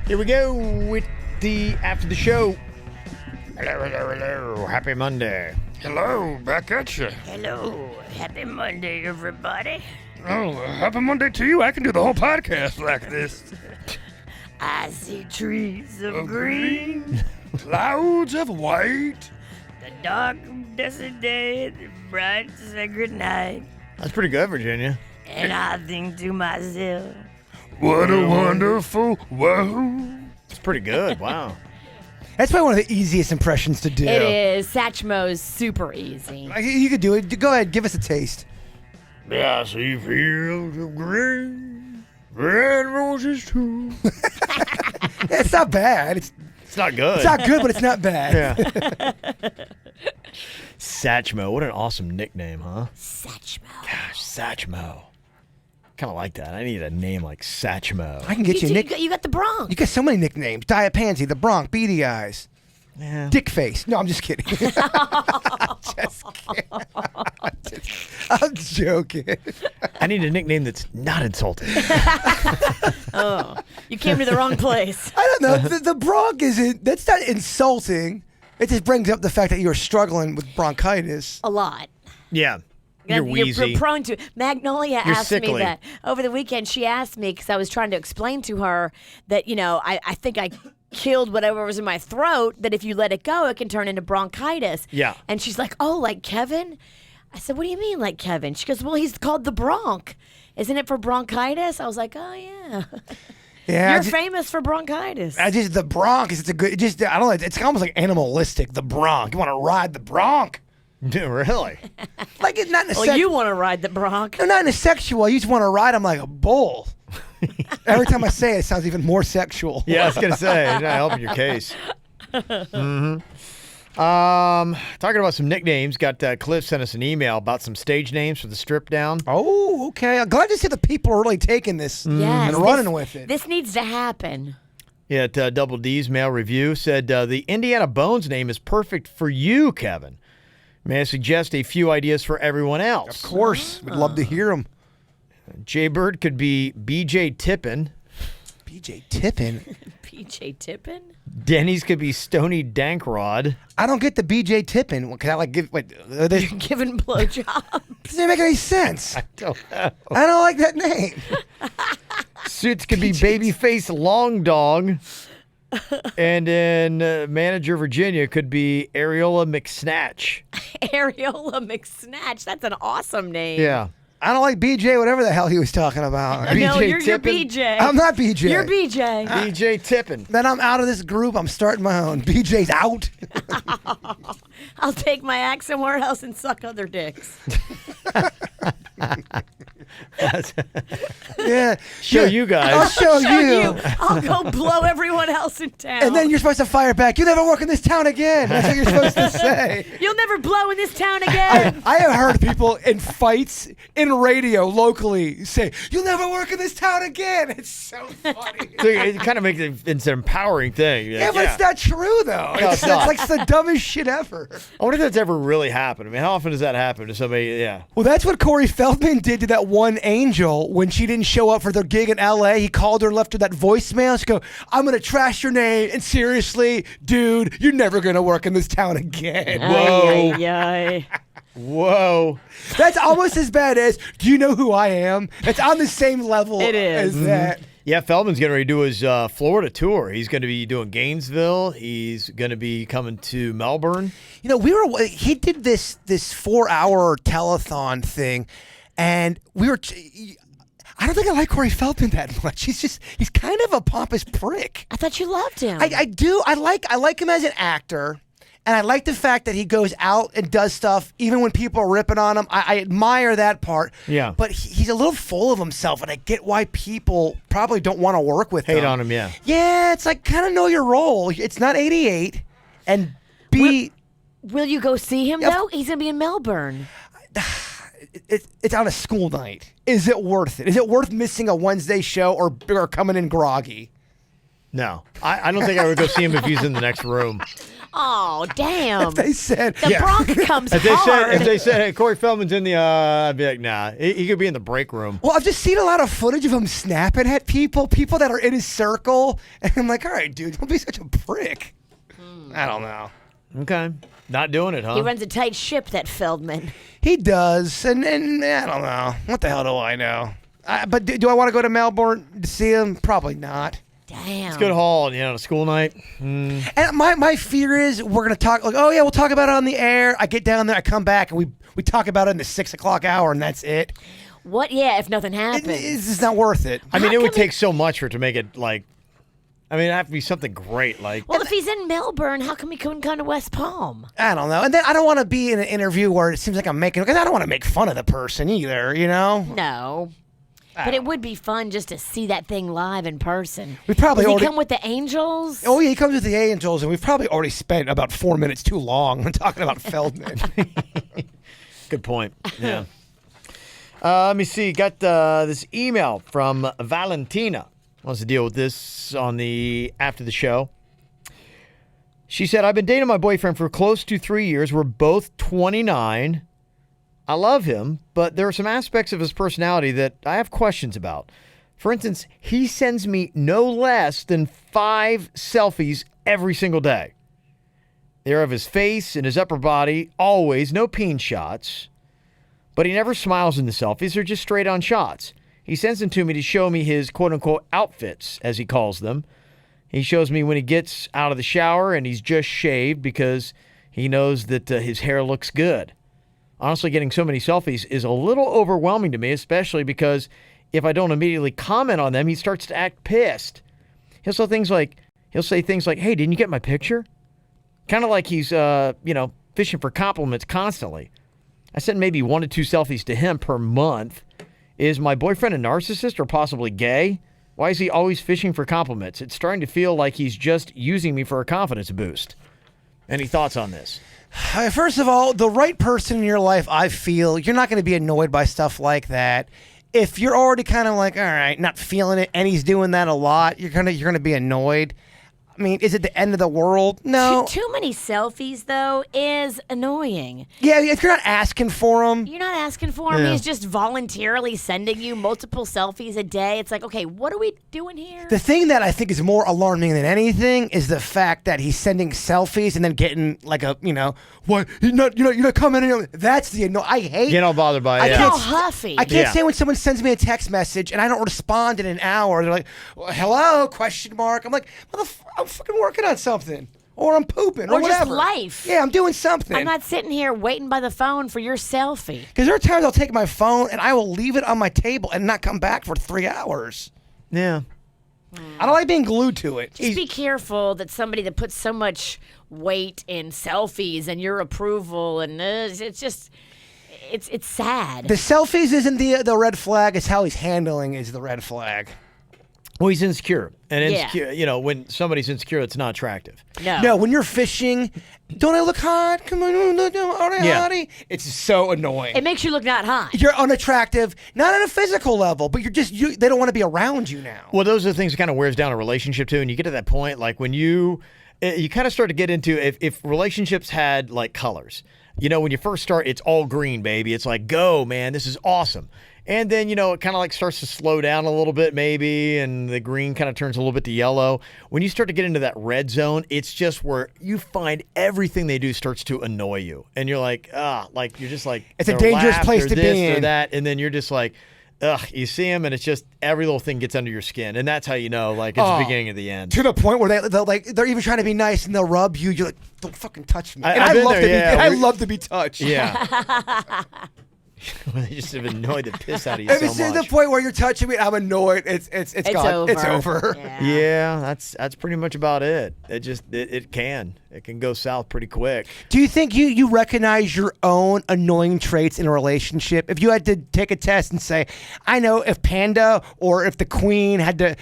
Here we go with the after the show. Hello. Happy Monday. Hello, back at you. Hello, happy Monday, everybody. Oh, happy Monday to you. I can do the whole podcast like this. I see trees of green, Clouds of white. the dark, dusty day, the bright, sacred night. That's pretty good, Virginia. And I think to myself, What a wonderful world. It's pretty good. Wow. That's probably one of the easiest impressions to do. It is. Satchmo's super easy. You could do it. Go ahead, give us a taste. I see fields of green, red roses too. It's not bad. It's It's not good. not good, but it's not bad. Yeah. Satchmo. What an awesome nickname, huh? Satchmo. Gosh, Satchmo. Kind of like that. I need a name like Satchmo. I can get you, Nick. You got the Bronx. You got so many nicknames: Diet Pansy, the Bronx, Beady Eyes, Yeah. Dick Face. No, I'm just kidding. I'm joking. I need a nickname that's not insulting. Oh, you came to the wrong place. I don't know. The Bronx isn't. That's not insulting. It just brings up the fact that you're struggling with bronchitis. A lot. Yeah. You're wheezy. You're prone to. Magnolia You're asked sickly. me that over the weekend. She asked me because I was trying to explain to her that, I think I killed whatever was in my throat, that if you let it go, it can turn into bronchitis. Yeah. And she's like, oh, like Kevin? I said, what do you mean like Kevin? She goes, well, he's called the Bronx. Isn't it for bronchitis? I was like, oh, yeah. Yeah, You're famous for bronchitis. the Bronx. It's a good. I don't know. It's almost like animalistic. The Bronx. You want to ride the Bronx? Really? Like it's not in a Well, you want to ride the Bronx. No, not in a sexual. You just want to ride them like a bull. Every time I say it, it sounds even more sexual. Yeah, I was going to say, you're not helping your case. Talking about some nicknames, got Cliff sent us an email about some stage names for the strip down. Oh, okay. I'm glad to see the people are really taking this Yes, and running with it. This needs to happen. Yeah, Double D's mail review said the Indiana Bones name is perfect for you, Kevin. May I suggest a few ideas for everyone else? Of course. We'd love to hear them. Jaybird could be BJ Tippin. BJ Tippin. PJ Tippin? Denny's could be Stony Dankrod. I don't get the BJ Tippin. Can I like give? Wait, Giving blowjobs. doesn't make any sense. I don't know. I don't like that name. Suits could be Babyface Long Dog. And then manager Virginia could be Areola McSnatch. Areola McSnatch. That's an awesome name. Yeah. I don't like BJ, whatever the hell he was talking about. No, BJ you're Tippin? BJ. I'm not BJ. You're BJ. BJ Tippin. Then I'm out of this group. I'm starting my own. BJ's out. I'll take my axe somewhere else and suck other dicks. Yeah. Show Yeah. you guys. I'll show you. I'll go blow everyone else in town. And then you're supposed to fire back. You never work in this town again. That's what you're supposed to say. You'll never blow in this town again. I have heard people in fights in radio locally say, "You'll never work in this town again." It's so funny. So it kind of makes it's an empowering thing. Yeah, but it's not true though. No, It's it's not. like the dumbest shit ever. I wonder if that's ever really happened. I mean, how often does that happen to somebody? Yeah. Well, that's what Corey Feldman did to that one angel when she didn't show up for their gig in L.A. He called her and left her that voicemail. She go, "I'm gonna trash your name, and seriously, dude, you're never gonna work in this town again." Whoa. Ay, ay, ay. Whoa. That's almost as bad as, "Do you know who I am?" It's on the same level It is. as that. Yeah, Feldman's getting ready to do his Florida tour. He's going to be doing Gainesville. He's going to be coming to Melbourne. You know, he did this 4-hour telethon thing, and we were. I don't think I like Corey Feldman that much. He's kind of a pompous prick. I thought you loved him. I do. I like him as an actor, and I like the fact that he goes out and does stuff even when people are ripping on him. I admire that part. Yeah. But he's a little full of himself, and I get why people probably don't want to work with him. Hate on him, yeah. Yeah, it's like kind of know your role. It's not 88, and B. Will you go see him, Yep. though? He's going to be in Melbourne. It's on a school night. Is it worth it? Is it worth missing a Wednesday show or coming in groggy? No. I don't think I would go see him if he's in the next room. Oh, damn. They said, The Bronx comes If hard. they said, hey, Corey Feldman's in the, I'd be like, nah, he could be in the break room. well, I've just seen a lot of footage of him snapping at people that are in his circle. And I'm like, all right, dude, don't be such a prick. I don't know. Okay. Not doing it, huh? He runs a tight ship, that Feldman. He does. And I don't know. What the hell do I know? But do I want to go to Melbourne to see him? Probably not. Damn. It's good haul, the school night. And my fear is we're going to talk, like, oh, yeah, we'll talk about it on the air. I get down there, I come back, and we talk about it in the 6 o'clock hour, and that's it. What? Yeah, if nothing happens. It's just not worth it. I mean, How it would come take so much for it to make it, like, it'd have to be something great, like. Well, if he's in Melbourne, how come he couldn't come to West Palm? I don't know. And then I don't want to be in an interview where it seems like I'm making, because I don't want to make fun of the person either, No. But it would be fun just to see that thing live in person. We probably Does he already- come with the Angels? Oh, yeah, he comes with the Angels, and we've probably already spent about 4 minutes too long when talking about Feldman. Good point. Yeah. Let me see. Got this email from Valentina. Wants to deal with this after the show. She said, I've been dating my boyfriend for close to 3 years. We're both 29. I love him, but there are some aspects of his personality that I have questions about. For instance, he sends me no less than 5 selfies every single day. They're of his face and his upper body, always, no peen shots. But he never smiles in the selfies, they're just straight on shots. He sends them to me to show me his quote-unquote outfits, as he calls them. He shows me when he gets out of the shower and he's just shaved because he knows that his hair looks good. Honestly, getting so many selfies is a little overwhelming to me, especially because if I don't immediately comment on them, he starts to act pissed. He'll say things like, hey, didn't you get my picture? Kind of like he's, fishing for compliments constantly. I send maybe 1 to 2 selfies to him per month. Is my boyfriend a narcissist or possibly gay? Why is he always fishing for compliments? It's starting to feel like he's just using me for a confidence boost. Any thoughts on this? First of all, the right person in your life, I feel, you're not going to be annoyed by stuff like that. If you're already kind of like, all right, not feeling it, and he's doing that a lot, you're gonna be annoyed. I mean, is it the end of the world? No. Too many selfies, though, is annoying. Yeah, if you're not asking for them. You're not asking for him. Yeah. He's just voluntarily sending you multiple selfies a day. It's like, okay, what are we doing here? The thing that I think is more alarming than anything is the fact that he's sending selfies and then getting like what? You're not coming in. That's the I hate. Get all bothered by I it. Get can't all huffy. I can't Yeah. say when someone sends me a text message and I don't respond in an hour. They're like, well, "Hello?" Question mark. I'm like, I'm fucking working on something, or I'm pooping, Or or just whatever. life. Yeah, I'm doing something. I'm not sitting here waiting by the phone for your selfie. Because there are times I'll take my phone and I will leave it on my table and not come back for 3 hours. Yeah. I don't like being glued to it. Just be careful that somebody that puts so much weight in selfies and your approval, and it's just, it's sad. The selfies isn't the red flag. It's how he's handling is the red flag. Well, he's insecure. And Yeah. insecure, when somebody's insecure, it's not attractive. No, when you're fishing, don't I look hot? Come on, Yeah. hottie. It's so annoying. It makes you look not hot. You're unattractive, not on a physical level, but they don't want to be around you now. Well, those are the things that kind of wears down a relationship too. And you get to that point, like when you kind of start to get into if relationships had like colors. When you first start, it's all green, baby. It's like, go, man, this is awesome. And then, it kind of like starts to slow down a little bit maybe, and the green kind of turns a little bit to yellow. When you start to get into that red zone, it's just where you find everything they do starts to annoy you. And you're like, you're just like, It's a their dangerous laugh, place their to be this, or in. that. And then you're just like, you see them, and it's just every little thing gets under your skin. And that's how you know, like, it's the beginning of the end. To the point where they're even trying to be nice and they'll rub you. You're like, don't fucking touch me. And I've I been love there, to yeah. I love to be touched. Yeah. They just have annoyed the piss out of you If so it's to the much. point where you're touching me, I'm annoyed. It's gone. over. It's over. Yeah. Yeah, that's pretty much about it. It can go south pretty quick. Do you think you recognize your own annoying traits in a relationship? If you had to take a test and say, I know if Panda or if the Queen had to,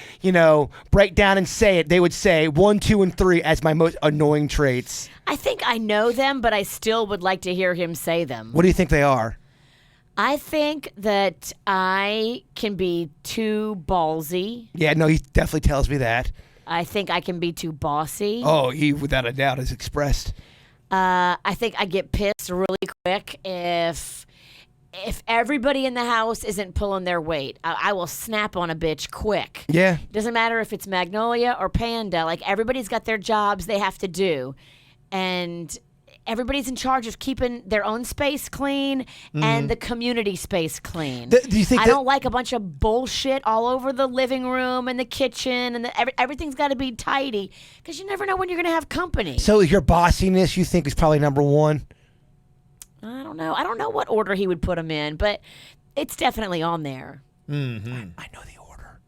break down and say it, they would say 1, 2, and 3 as my most annoying traits. I think I know them, but I still would like to hear him say them. What do you think they are? I think that I can be too ballsy. Yeah, no, he definitely tells me that. I think I can be too bossy. Oh, he without a doubt is expressed. I think I get pissed really quick if everybody in the house isn't pulling their weight. I will snap on a bitch quick. Yeah. Doesn't matter if it's Magnolia or Panda. Like, everybody's got their jobs they have to do. And everybody's in charge of keeping their own space clean and the community space clean. Do you think I that- don't like a bunch of bullshit all over the living room and the kitchen, and everything's got to be tidy because you never know when you're going to have company. So your bossiness, you think, is probably number one? I don't know. I don't know what order he would put them in, but it's definitely on there. I know the order.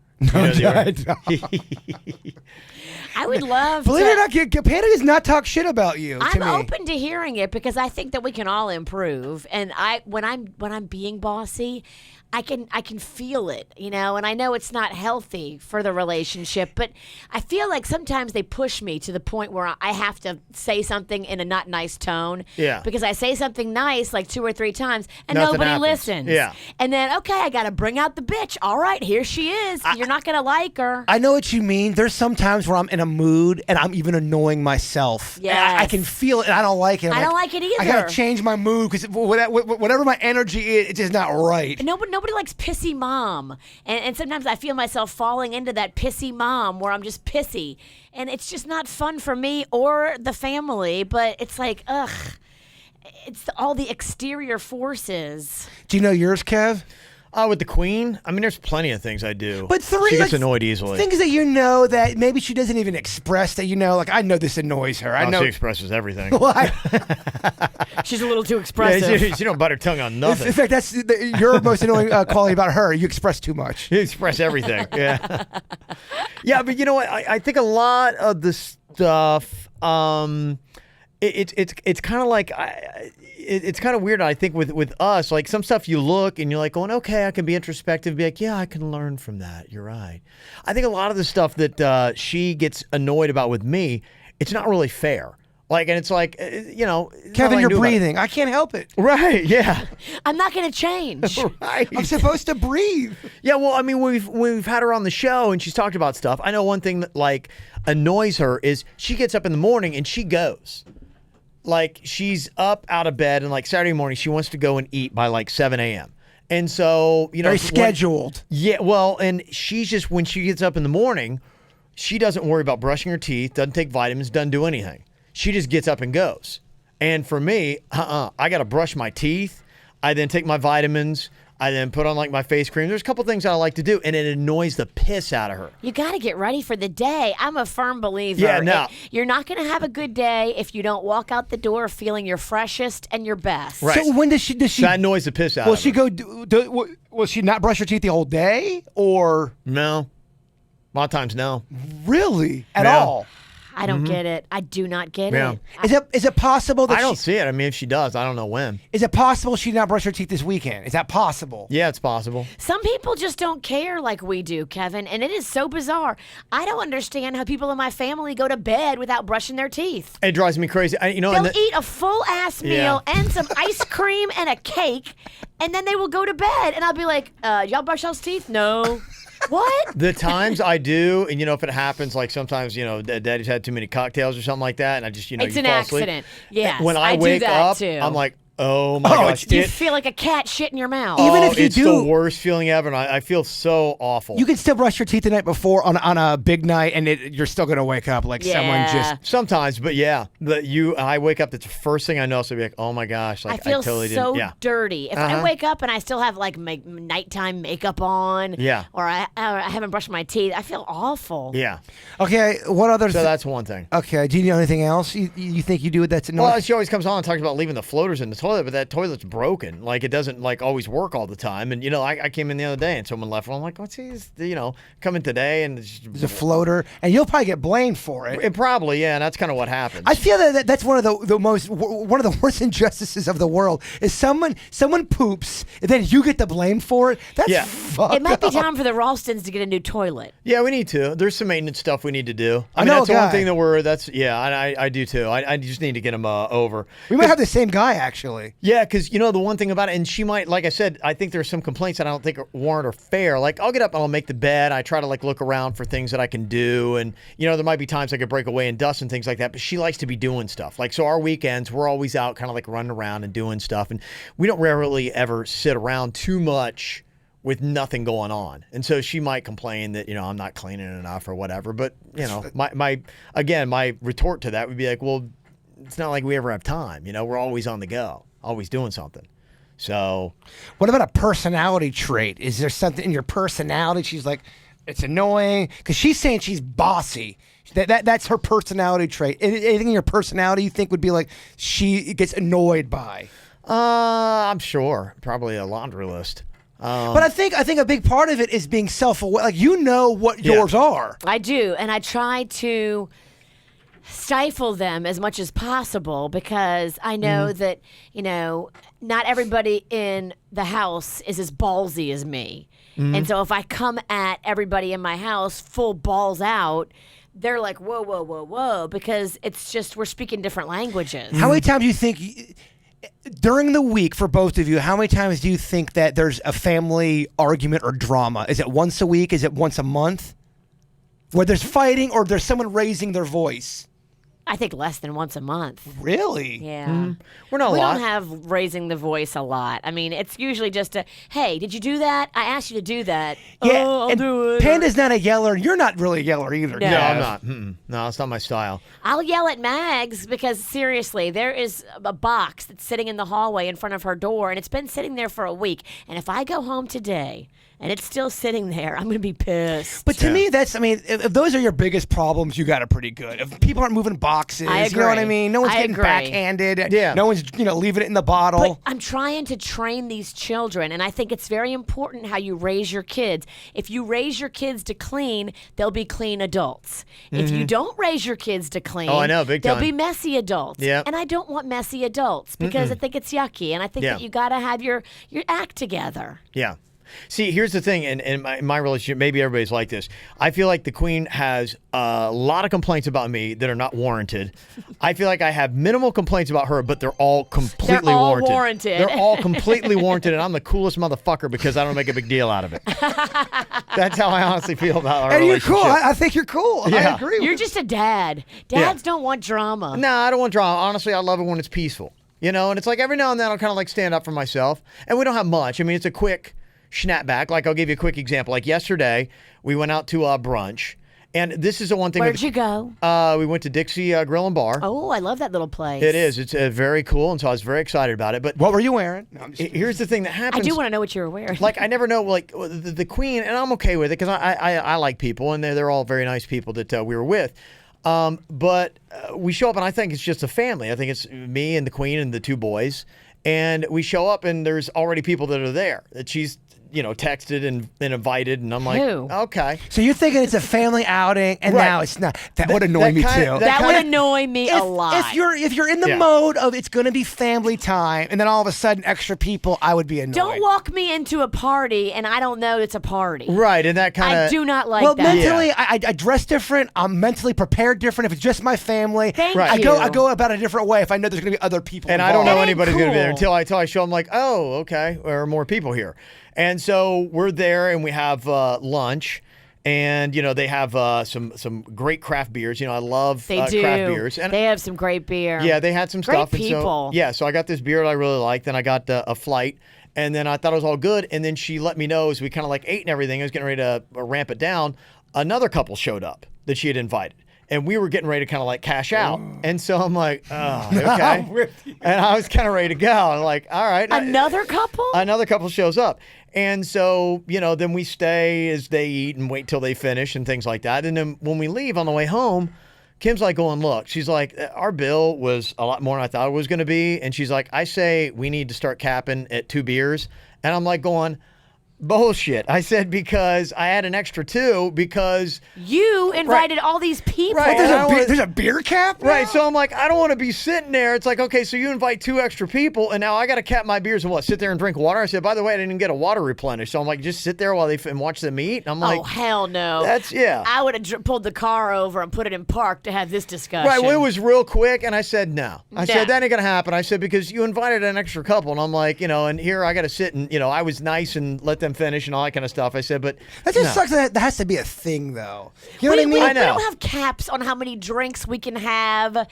I would love Believe to. it or not, Panda does not talk shit about you. I'm to me. open to hearing it because I think that we can all improve. And when I'm being bossy, I can feel it, you know, and I know it's not healthy for the relationship, but I feel like sometimes they push me to the point where I have to say something in a not nice tone. Yeah. Because I say something nice like 2 or 3 times and Nothing nobody happens. listens. Yeah. And then, okay, I got to bring out the bitch. All right, here she is. You're not going to like her. I know what you mean. There's some times where I'm in a mood and I'm even annoying myself. And I Yes. can feel it and I don't like it. I don't like it I either. gotta change my mood because whatever my energy is, it's just not right. Nobody likes pissy mom. And sometimes I feel myself falling into that pissy mom where I'm just pissy. And it's just not fun for me or the family, but it's like, ugh. It's all the exterior forces. Do you know yours, Kev? With the queen, I mean, there's plenty of things I do. But three, she gets like, annoyed easily. Things that you know that maybe she doesn't even express that you know, like I know this annoys her. I know. She expresses everything. Why? She's a little too expressive. She don't bite her tongue on In nothing. fact, that's your most annoying quality about her. You express too much. You express everything. Yeah. Yeah, but you know what? I think a lot of the stuff, it's kind of like it's kind of weird. I think with us, like some stuff you look and you're like going, okay, I can be introspective, be like, yeah, I can learn from that. You're right. I think a lot of the stuff that she gets annoyed about with me, it's not really fair. Like, and it's like, you know, Kevin, you're breathing. I can't help it. Right? Yeah. I'm not going to change. Right. I'm supposed to breathe. Yeah, well, I mean, we've had her on the show and she's talked about stuff. I know one thing that like annoys her is she gets up in the morning and she goes. Like she's up out of bed and like Saturday morning she wants to go and eat by like 7 a.m. And so, you know, Very scheduled. Yeah, well, and she's just when she gets up in the morning, she doesn't worry about brushing her teeth, doesn't take vitamins, doesn't do anything. She just gets up and goes. And for me, I got to brush my teeth. I then take my vitamins. I then put on like my face cream. There's a couple things that I like to do, and it annoys the piss out of her. You got to get ready for the day. I'm a firm believer. Yeah, no. You're not going to have a good day if you don't walk out the door feeling your freshest and your best. Right. So when does she? That annoys the piss out Will of she her. go? Will she not brush her teeth the whole day, or No. A lot of times, no. really at Yeah. all? I don't get it. I do not get Yeah. it. Is it possible that I don't see it. I mean, if she does, I don't know when. Is it possible she did not brush her teeth this weekend? Is that possible? Yeah, it's possible. Some people just don't care like we do, Kevin, and it is so bizarre. I don't understand how people in my family go to bed without brushing their teeth. It drives me crazy. They'll eat a full ass meal Yeah. and some ice cream and a cake, and then they will go to bed. And I'll be like, y'all brush y'all's teeth? No. What? The times I do, and you know, if it happens, like sometimes, you know, Daddy's had too many cocktails or something like that, and I just, you know, It's you an fall asleep. accident. Yes, When I I do wake that up, too. I'm like, oh my gosh. You feel like a cat shit in your mouth. Even if you it's do- the worst feeling ever, and I feel so awful. You can still brush your teeth the night before on a big night, and you're still gonna wake up like someone Yeah. just. Sometimes, but yeah, I wake up, that's the first thing I know, so I'll be like, oh my gosh, like I feel totally so didn't. Yeah. dirty. If I wake up and I still have like my nighttime makeup on, Yeah. or I haven't brushed my teeth, I feel awful. Yeah. Okay, what other? So that's one thing. Okay, do you know anything else you think you do that's annoying? Well, she always comes on and talks about leaving the floaters in the toilet, but that toilet's broken. Like it doesn't like always work all the time. And you know, I came in the other day and someone left one. I'm like, what's he's you know coming today and it's There's a floater, and you'll probably get blamed for it. It probably yeah, and that's kind of what happens. I feel that's one of one of the worst injustices of the world is someone poops and then you get the blame for it. That's Yeah. fucked It might be up. time for the Ralstons to get a new toilet. Yeah, we need to. There's some maintenance stuff we need to do. I mean, know that's a the one guy. thing that I do too. I just need to get them over. We might have the same guy actually. Really? Yeah, because the one thing about it, and she might, like I said, I think there's some complaints that I don't think warrant or fair. Like, I'll get up and I'll make the bed. I try to look around for things that I can do, and there might be times I could break away and dust and things like that. But she likes to be doing stuff. So our weekends, we're always out, kind of running around and doing stuff, and we don't rarely ever sit around too much with nothing going on. And so she might complain that I'm not cleaning enough or whatever. But my retort to that would be like, well, it's not like we ever have time. We're always on the go, always doing something. So what about a personality trait? Is there something in your personality she's like, it's annoying? Because she's saying she's bossy. That's her personality trait. Anything in your personality you think would be like she gets annoyed by? I'm sure. Probably a laundry list. But I think a big part of it is being self-aware. Like, what yours are. I do, and I try to stifle them as much as possible because I know that not everybody in the house is as ballsy as me, and so if I come at everybody in my house full balls out, they're like, whoa, whoa, whoa, whoa, because it's just we're speaking different languages. How many times do you think? During the week, for both of you, how many times do you think that there's a family argument or drama? Is it once a week? Is it once a month? Where there's fighting or there's someone raising their voice? I think less than once a month. Really? Yeah. We're not a We lot. don't have raising the voice a lot. I mean, it's usually just a, hey, did you do that? I asked you to do that. Yeah, Oh, I'll and do it. Panda's not a yeller. You're not really a yeller either. No. No, Kev. I'm not. No, it's not my style. I'll yell at Mags because seriously, there is a box that's sitting in the hallway in front of her door, and it's been sitting there for a week. And if I go home today and it's still sitting there, I'm going to be pissed. But to me, if those are your biggest problems, you got it pretty good. If people aren't moving boxes, I you know what I agree. mean? No one's I getting agree. backhanded. Yeah. No one's, leaving it in the bottle. But I'm trying to train these children, and I think it's very important how you raise your kids. If you raise your kids to clean, they'll be clean adults. If you don't raise your kids to clean, Oh, I know, big they'll time. be messy adults. Yeah. And I don't want messy adults because I think it's yucky, and I think Yeah. that you got to have your act together. Yeah. See, here's the thing, and in my relationship, maybe everybody's like this. I feel like the Queen has a lot of complaints about me that are not warranted. I feel like I have minimal complaints about her, but they're all completely They're all warranted. warranted. They're all completely warranted, and I'm the coolest motherfucker because I don't make a big deal out of it. That's how I honestly feel about our and you're relationship. cool. I think you're cool. I Yeah. agree. You're with just a dad. Dads don't want drama. No, I don't want drama. Honestly, I love it when it's peaceful. And it's like every now and then I'll kind of stand up for myself. And we don't have much. I mean, it's a quick snapback. Like, I'll give you a quick example. Like yesterday, we went out to brunch. And this is the one thing. Where'd you go? We went to Dixie Grill and Bar. Oh, I love that little place. It is. It's very cool. And so I was very excited about it. But What were you wearing? No, I'm just here's the thing that I happens. do want to know what you were wearing. Like, I never know, the Queen, and I'm okay with it because I like people, and they're all very nice people that we were with. But we show up, and I think it's just a family. I think it's me and the Queen and the two boys. And we show up, and there's already people that are there that she's, texted and invited. And I'm like, Who? okay. So you're thinking it's a family outing, and Right. now it's not. That would annoy that me kinda- too. that would kinda- annoy me a lot. If you're in the Yeah. mode of it's going to be family time, and then all of a sudden extra people, I would be annoyed. Don't walk me into a party and I don't know it's a party. Right. And that kind of. I do not like Well, that. mentally, I dress different. I'm mentally prepared different. If it's just my family, Thank Right. you. I go about it a different way if I know there's going to be other people. And I don't know involved. That ain't anybody's going to be there cool. until I show them, like, oh, okay, there are more people here. And so we're there, and we have lunch, and they have some great craft beers. I love They do. craft beers, and they have some great beer. yeah, they had some Great stuff. And people. so I got this beer that I really liked. Then I got a flight, and then I thought it was all good. And then she let me know as we kind of ate and everything. I was getting ready to ramp it down. Another couple showed up that she had invited. And we were getting ready to kind of cash out. And so I'm like, oh, okay. I'm with you. And I was kind of ready to go. I'm like, all right. Another couple? Another couple shows up. And so, then we stay as they eat and wait till they finish and things like that. And then when we leave on the way home, Kim's like going, look, she's like, our bill was a lot more than I thought it was going to be. And she's like, I say we need to start capping at 2 beers. And I'm like going, Bullshit. I said because I had an extra 2 because You invited all these people. Right. There's a beer cap? now? Right, so I'm like, I don't want to be sitting there. It's like, okay, so you invite 2 extra people, and now I got to cap my beers and what? Sit there and drink water? I said, by the way, I didn't even get a water replenished. So I'm like, just sit there while and watch them eat. And I'm like, Oh, hell no. yeah. I would have pulled the car over and put it in park to have this discussion. Right, well, it was real quick, and I said, no. I Nah. said, that ain't going to happen. I said, because you invited an extra couple, and I'm like, and here I got to sit and, I was nice and let them finish and all that kind of stuff. I said, but That just no. sucks that has to be a thing, though. You know what I we, mean? I we know. don't have caps on how many drinks we can have.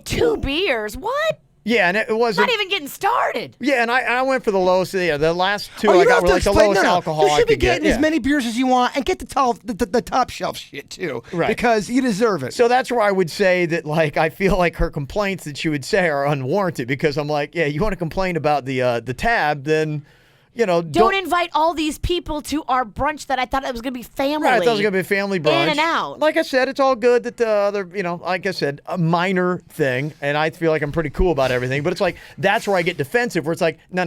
2 beers. What? Yeah, and it wasn't. Not even getting started. Yeah, and I went for the lowest. Yeah, the last 2 Oh, I you don't got have were to like the explain. lowest No. alcohol You I should be could get. getting as Yeah. many beers as you want and get the top shelf shit too. Right. Because you deserve it. So that's where I would say that, like, I feel like her complaints that she would say are unwarranted because I'm like, yeah, you want to complain about the tab, then, Don't invite all these people to our brunch that I thought it was going to be family. Right, I thought it was going to be a family brunch. In and out. Like I said, it's all good that the other, like I said, a minor thing, and I feel like I'm pretty cool about everything, but it's like, that's where I get defensive, where it's like, no.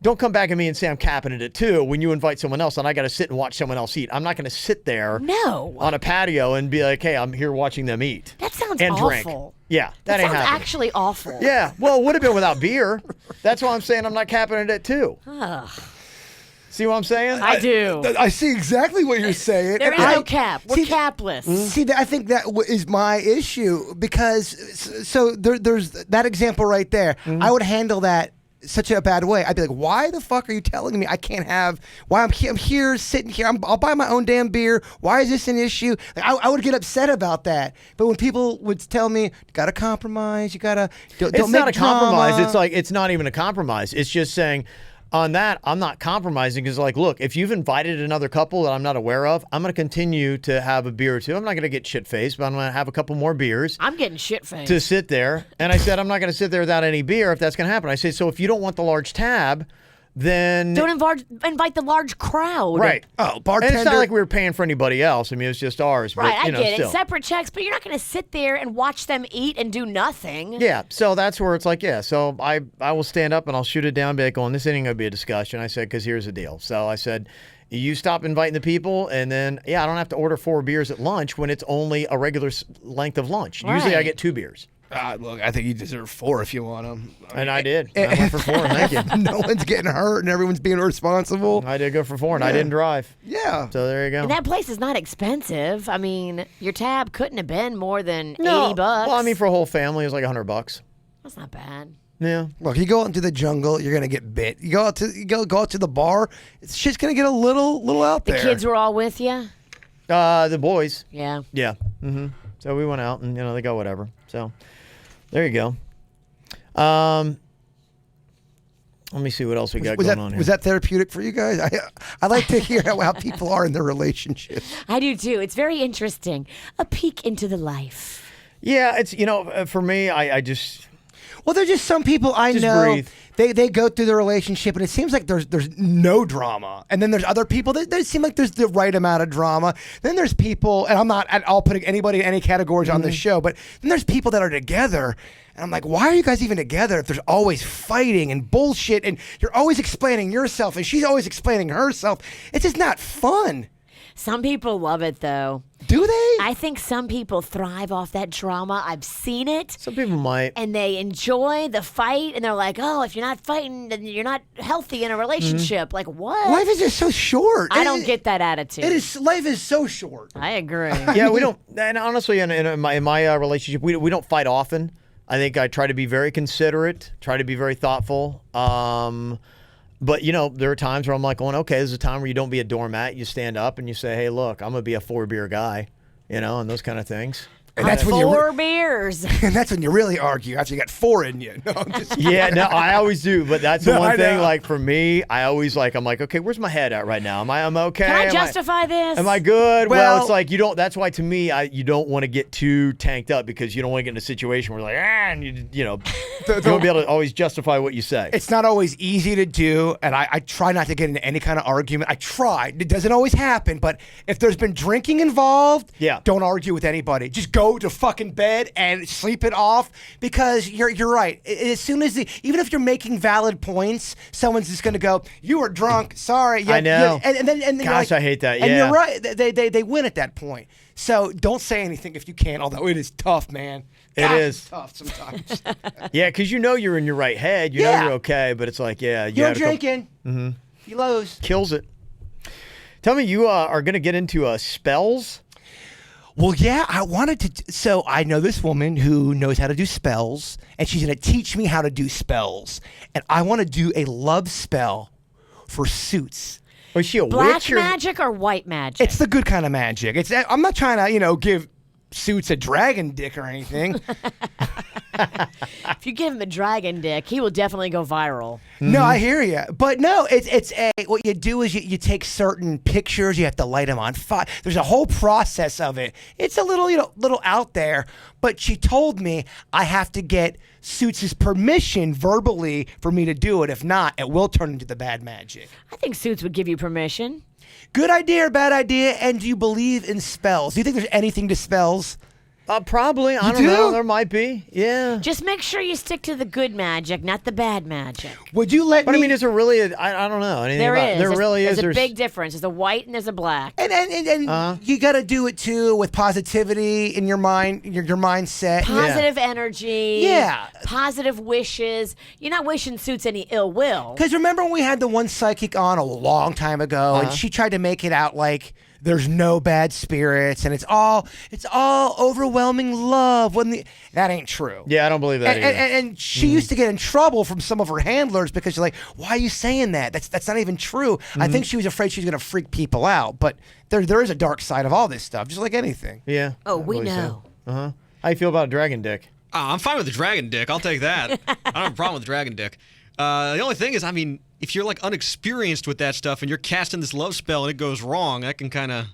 Don't come back at me and say I'm capping it at 2 when you invite someone else and I got to sit and watch someone else eat. I'm not going to sit there No. on a patio and be like, hey, I'm here watching them eat. That sounds and awful. drink. Yeah, that That ain't sounds happening. actually awful. Yeah, well, it would have been without beer. That's why I'm saying I'm not capping it at 2. Ugh. See what I'm saying? I do. I see exactly what you're saying. There and is no cap. We're see, capless. See, I think that is my issue because there's that example right there. I would handle that such a bad way. I'd be like, why the fuck are you telling me I can't have? Why I'm here sitting here? I'll buy my own damn beer. Why is this an issue? Like, I would get upset about that. But when people would tell me, you gotta compromise, you gotta don't It's make not a compromise. drama. It's like it's not even a compromise. It's just saying. On that, I'm not compromising because, like, look, if you've invited another couple that I'm not aware of, I'm going to continue to have a beer or 2. I'm not going to get shit-faced, but I'm going to have a couple more beers I'm getting shit faced. to sit there. And I said, I'm not going to sit there without any beer if that's going to happen. I said, so if you don't want the large tab, then... Don't invite the large crowd. Right. Oh, bartender. And it's not like we were paying for anybody else. I mean, it was just ours. Right, but, I get still. it. Separate checks, but you're not going to sit there and watch them eat and do nothing. Yeah, so that's where it's like, yeah, so I will stand up and I'll shoot it down and be like, going, this ain't going to be a discussion. I said, because here's the deal. So I said, you stop inviting the people, and then, I don't have to order 4 beers at lunch when it's only a regular length of lunch. Usually I Right. get 2 beers. Look, I think you deserve 4 if you want them. And I did. I went for 4, thank you. No one's getting hurt and everyone's being responsible. I did go for 4, and I didn't drive. Yeah. So there you go. And that place is not expensive. I mean, your tab couldn't have been more than No. $80. Well, I mean, for a whole family, it was like $100. That's not bad. Yeah. Look, you go out into the jungle, you're gonna get bit. You go out to the bar, it's just gonna get a little out The there. kids were all with you? The boys. Yeah. Yeah. Mm-hmm. So we went out, and they got whatever. So there you go. Let me see what else we got going on here. Was that therapeutic for you guys? I like to hear how people are in their relationships. I do too. It's very interesting. A peek into the life. Yeah, it's for me, I just. Well, there's just some people I Just know. breathe. They go through their relationship and it seems like there's no drama, and then there's other people that seem like there's the right amount of drama. Then there's people, and I'm not at all putting anybody in any categories on this show, but then there's people that are together, and I'm like, why are you guys even together if there's always fighting and bullshit, and you're always explaining yourself, and she's always explaining herself? It's just not fun. Some people love it though. Do they? I think some people thrive off that drama. I've seen it. Some people might. And they enjoy the fight, and they're like, "Oh, if you're not fighting, then you're not healthy in a relationship." Like what? Life is just so short. I don't get that attitude. It is. Life is so short. I agree. Yeah, we don't. And honestly, in my relationship, we don't fight often. I think I try to be very considerate, try to be very thoughtful. But, there are times where I'm like going, okay, there's a time where you don't be a doormat. You stand up and you say, hey, look, I'm going to be a 4-beer guy, and those kind of things. And that's when you 4 beers. and that's when you really argue after you got 4 in you. No, I'm just Yeah, no, I always do. But that's the No, one I thing, know. like, for me, I'm like, okay, where's my head at right now? I'm okay? Can I Am justify this? Am I good? Well, Well- it's like that's why to me, you don't want to get too tanked up because you don't want to get in a situation where you're like, and you won't be able to always justify what you say. It's not always easy to do, and I try not to get into any kind of argument. I try. It doesn't always happen, but if there's been drinking involved, Yeah. don't argue with anybody. Just go go to fucking bed and sleep it off, because you're right. As soon as even if you're making valid points, someone's just gonna go, "You were drunk. Sorry." Yeah, I know. and then Gosh, I hate that. And Yeah. you're right. They win at that point. So don't say anything if you can. Although it is tough, man. It God, is. it's tough sometimes. Yeah, because you know you're in your right head. You know Yeah. you're okay, but it's like, yeah. You're had a couple- drinking. You lose. Kills it. Tell me, you are going to get into spells? Well, yeah, I wanted to. So I know this woman who knows how to do spells, and she's going to teach me how to do spells. And I want to do a love spell for Suits. Or is she a Black witch? Or... magic or white magic? It's the good kind of magic. I'm not trying to, give Suits a dragon dick or anything. If you give him a dragon dick, he will definitely go viral. No, I hear you, but no, it's what you do is you take certain pictures, you have to light them on fire. There's a whole process of it. It's a little out there, but she told me I have to get Suits' permission verbally for me to do it. If not, it will turn into the bad magic. I think Suits would give you permission. Good idea or bad idea? And do you believe in spells? Do you think there's anything to spells? Probably. I don't do? know. There might be. Yeah. Just make sure you stick to the good magic, not the bad magic. Would you let But me? I mean, is there really I don't know. Anything There about, is. There really is. There's a big difference. There's a white and there's a black. And you got to do it too with positivity in your mind, your mindset. Positive energy. Yeah. Positive wishes. You're not wishing Suits any ill will. Because remember when we had the one psychic on a long time ago, and she tried to make it out like there's no bad spirits and it's all overwhelming love. That ain't true. Yeah, I don't believe that either. And she used to get in trouble from some of her handlers because she's like, "Why are you saying that? That's not even true." I think she was afraid she was going to freak people out. But there is a dark side of all this stuff, just like anything. Yeah. Oh, I we believe so. know. Uh-huh. How you feel about dragon dick? I'm fine with the dragon dick. I'll take that. I don't have a problem with the dragon dick. The only thing is, I mean, if you're like unexperienced with that stuff and you're casting this love spell and it goes wrong, that can kind of.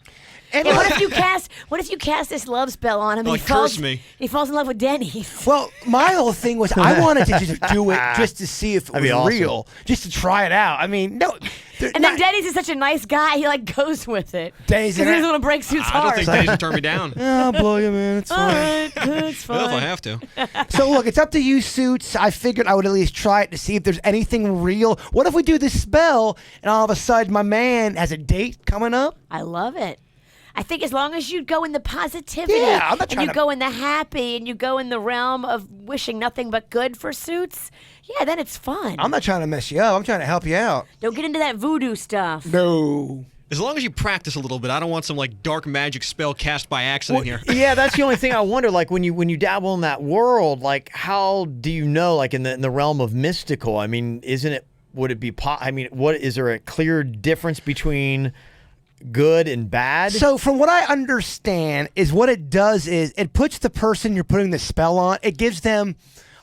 And Yeah, what if you cast this love spell on him? Like, curse me. He falls in love with Denny's. Well, my whole thing was I wanted to just do it just to see if it That'd be was awesome. real, just to try it out. I mean, no. And then Denny's is such a nice guy, he like goes with it. Denny's Because he doesn't want to break Suits' I don't heart. think Denny's will turn me down. I'll blow you, man. It's All fine. right, good, it's Well, if I fine. have to. So look, it's up to you, Suits. I figured I would at least try it to see if there's anything real. What if we do this spell and all of a sudden my man has a date coming up? I love it. I think as long as you go in the positivity Yeah, I'm not and trying you to- go in the happy and you go in the realm of wishing nothing but good for Suits, yeah, then it's fun. I'm not trying to mess you up. I'm trying to help you out. Don't get into that voodoo stuff. No. As long as you practice a little bit, I don't want some like dark magic spell cast by accident here. Yeah, that's the only thing I wonder. Like when you dabble in that world, like how do you know? Like in the realm of mystical, I mean, isn't it? Would it be? I mean, what is there a clear difference between good and bad? So from what I understand is what it does is it puts the person you're putting the spell on, it gives them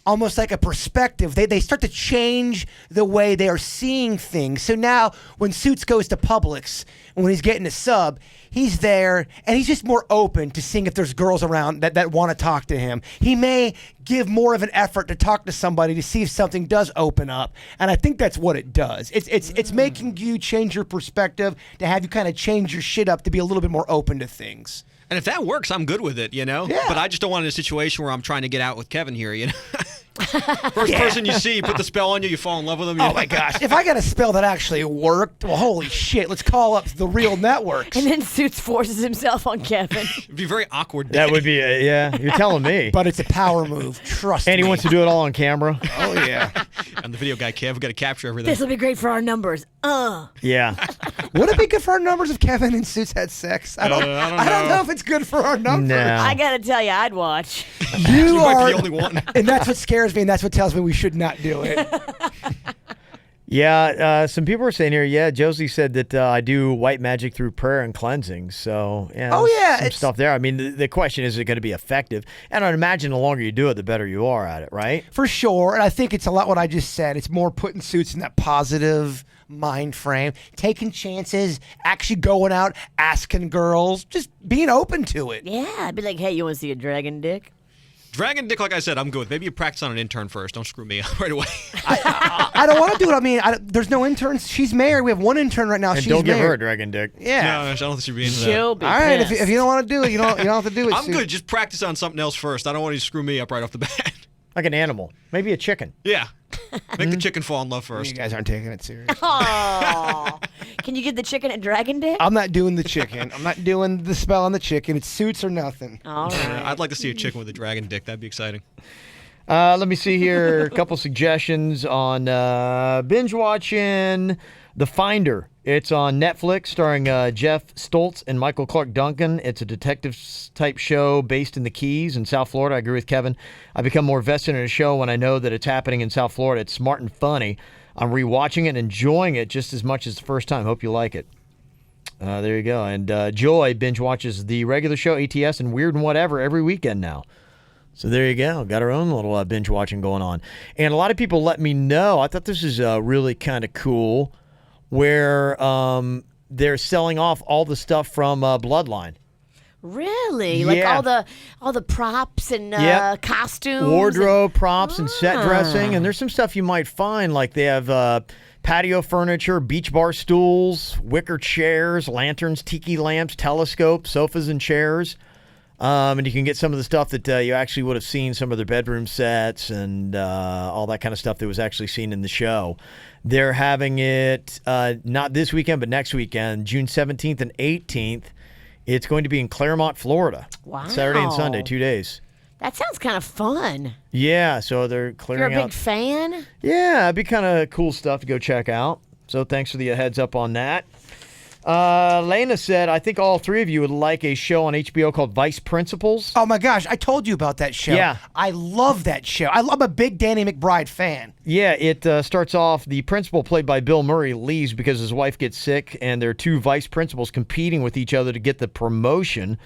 almost like a perspective. They start to change the way they are seeing things. So now when Suits goes to Publix and when he's getting a sub, he's there and he's just more open to seeing if there's girls around that want to talk to him. He may give more of an effort to talk to somebody to see if something does open up. And I think that's what it does. It's making you change your perspective, to have you kind of change your shit up to be a little bit more open to things. And if that works, I'm good with it, you know? Yeah. But I just don't want in a situation where I'm trying to get out with Kevin here, you know? First person you see, put the spell on you, you fall in love with them. Oh my gosh. If I got a spell that actually worked, well, holy shit, let's call up the real networks. And then Suits forces himself on Kevin. It'd be very awkward. That would be yeah. You're telling me. But it's a power move. Trust And he me. wants to do it all on camera. Oh, yeah. I'm the video guy, Kev. We've got to capture everything. This will be great for our numbers. Yeah. Would it be good for our numbers if Kevin and Suits had sex? I don't know if it's good for our numbers. No. I gotta tell you, I'd watch. You might are be the only one. And that's what scares me, and that's what tells me we should not do it. Yeah, some people are saying here, yeah, Josie said that I do white magic through prayer and cleansing. So, yeah, Oh, yeah, some it's- stuff there. I mean, the question is it going to be effective? And I'd imagine the longer you do it, the better you are at it, right? For sure. And I think it's a lot what I just said. It's more putting Suits in that positive mind frame, taking chances, actually going out, asking girls, just being open to it. Yeah, I'd be like, hey, you want to see a dragon dick? Dragon dick, like I said, I'm good with. Maybe you practice on an intern first. Don't screw me up right away. I don't want to do it. I mean, there's no interns. She's married. We have one intern right now. And She's don't give her a married. dragon dick. Yeah. No, I don't think she'd be into that. She'll be All right. pissed. If you don't want to do it, you don't have to do it. I'm Sue. good. Just practice on something else first. I don't want you to screw me up right off the bat. Like an animal. Maybe a chicken. Yeah. Make the chicken fall in love You first. guys aren't taking it serious. Aw. Can you give the chicken a dragon dick? I'm not doing the chicken. I'm not doing the spell on the chicken. It suits or nothing. All right. I'd like to see a chicken with a dragon dick. That'd be exciting. Let me see here. A couple suggestions on binge watching The Finder. It's on Netflix, starring Jeff Stoltz and Michael Clark Duncan. It's a detective-type show based in the Keys in South Florida. I agree with Kevin. I become more vested in a show when I know that it's happening in South Florida. It's smart and funny. I'm rewatching it and enjoying it just as much as the first time. Hope you like it. There you go. And Joy binge watches the regular show, ATS, and Weird and Whatever every weekend now. So there you go. Got our own little binge watching going on. And a lot of people let me know. I thought this is really kind of cool, where they're selling off all the stuff from Bloodline. Really? Like Yeah. all the props and Yep. costumes? Wardrobe, props, and set dressing. And there's some stuff you might find, like they have patio furniture, beach bar stools, wicker chairs, lanterns, tiki lamps, telescopes, sofas, and chairs. And you can get some of the stuff that you actually would have seen, some of their bedroom sets and all that kind of stuff that was actually seen in the show. They're having it not this weekend, but next weekend, June 17th and 18th. It's going to be in Claremont, Florida. Wow. Saturday and Sunday, 2 days. That sounds kind of fun. Yeah, so they're You're clearing a big out. fan? Yeah, it'd be kind of cool stuff to go check out. So thanks for the heads up on that. Lena said, I think all three of you would like a show on HBO called Vice Principals. Oh my gosh, I told you about that show. Yeah. I love that show. I'm a big Danny McBride fan. Yeah, it starts off, the principal played by Bill Murray leaves because his wife gets sick, and there are two vice principals competing with each other to get the promotion.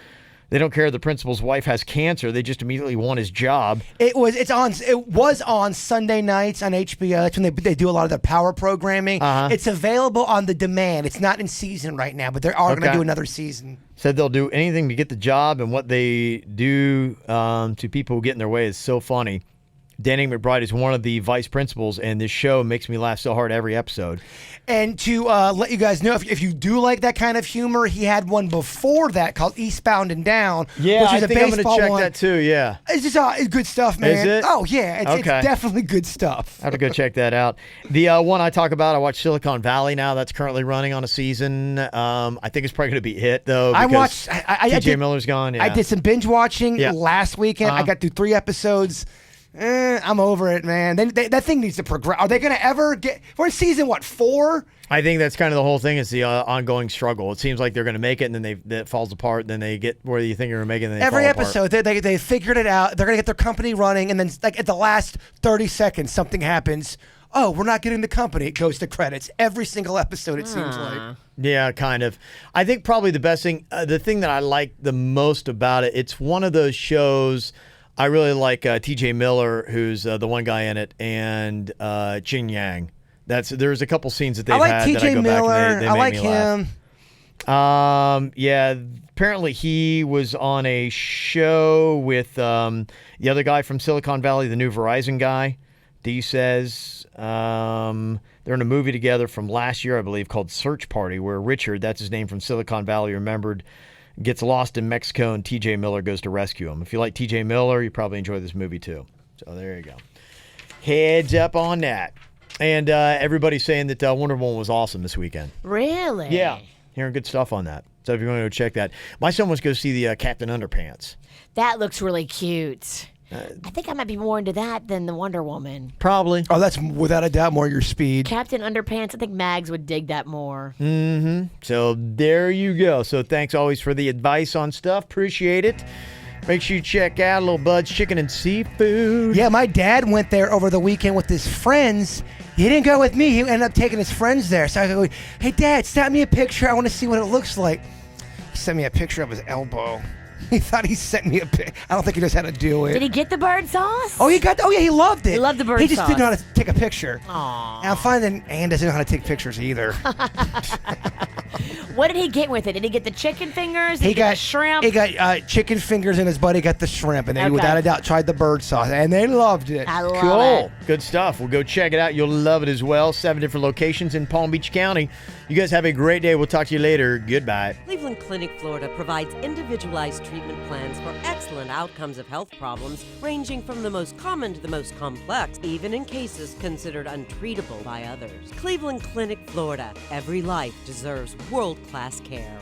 They don't care if the principal's wife has cancer. They just immediately want his job. It was on Sunday nights on HBO. That's when they do a lot of their power programming. It's available on the demand. It's not in season right now, but they are going to Okay. do another season. Said they'll do anything to get the job, and what they do to people who get in their way is so funny. Danny McBride is one of the vice principals, and this show makes me laugh so hard every episode. And to let you guys know, if you do like that kind of humor, he had one before that called Eastbound and Down. Yeah, which is I a think I'm going to baseball check one. that too, yeah. It's just it's good stuff, man. Is it? Oh, yeah. It's Okay. definitely good stuff. I have to go check that out. The one I talk about, I watch Silicon Valley now. That's currently running on a season. I think it's probably going to be a hit, though, I because watched. I TJ did, Miller's gone. Yeah. I did some binge watching Yeah. last weekend. I got through 3 episodes. I'm over it, man. That thing needs to progress. Are they going to ever get? We're in season 4? I think that's kind of the whole thing, is the ongoing struggle. It seems like they're going to make it, and then that falls apart. And then they get where you think you're going to make it, and then they Every fall episode, they figured it out. They're going to get their company running, and then like at the last 30 seconds, something happens. Oh, we're not getting the company. It goes to credits. Every single episode, it seems like. apart. Yeah, kind of. I think probably the best thing, the thing that I like the most about it, it's one of those shows. I really like TJ Miller, who's the one guy in it, and Jin Yang. There's a couple scenes that they've I like had that I TJ go Miller. back and they I make like me laugh. him. Yeah, apparently he was on a show with the other guy from Silicon Valley, the new Verizon guy. D says they're in a movie together from last year, I believe, called Search Party, where Richard, that's his name from Silicon Valley, remembered, gets lost in Mexico, and TJ Miller goes to rescue him. If you like TJ Miller, you probably enjoy this movie too. So there you go. Heads up on that. And everybody's saying that Wonder Woman was awesome this weekend. Really? Yeah, hearing good stuff on that. So if you want to go check that. My son wants to go see the Captain Underpants. That looks really cute. I think I might be more into that than the Wonder Woman. Probably. Oh, that's without a doubt more your speed. Captain Underpants, I think Mags would dig that more. So there you go. So thanks always for the advice on stuff. Appreciate it. Make sure you check out Little Bud's Chicken and Seafood. Yeah, my dad went there over the weekend with his friends. He didn't go with me. He ended up taking his friends there. So I go, hey, Dad, snap me a picture. I want to see what it looks like. He sent me a picture of his elbow. He thought he sent me a pic. I don't think he knows how to do it. Did he get the bird sauce? Oh, yeah, he loved it. He loved the bird He just sauce. didn't know how to take a picture. Aww. And I'm finding Ann doesn't know how to take pictures either. What did he get with it? Did he get the chicken fingers? Did He get got the shrimp. He got chicken fingers, and his buddy got the shrimp, and they Okay. without a doubt tried the bird sauce, and they loved it. I love Cool. it. Good stuff. Well, go check it out. You'll love it as well. 7 different locations in Palm Beach County. You guys have a great day. We'll talk to you later. Goodbye. Cleveland Clinic Florida provides individualized treatment plans for excellent outcomes of health problems, ranging from the most common to the most complex, even in cases considered untreatable by others. Cleveland Clinic Florida. Every life deserves world-class care.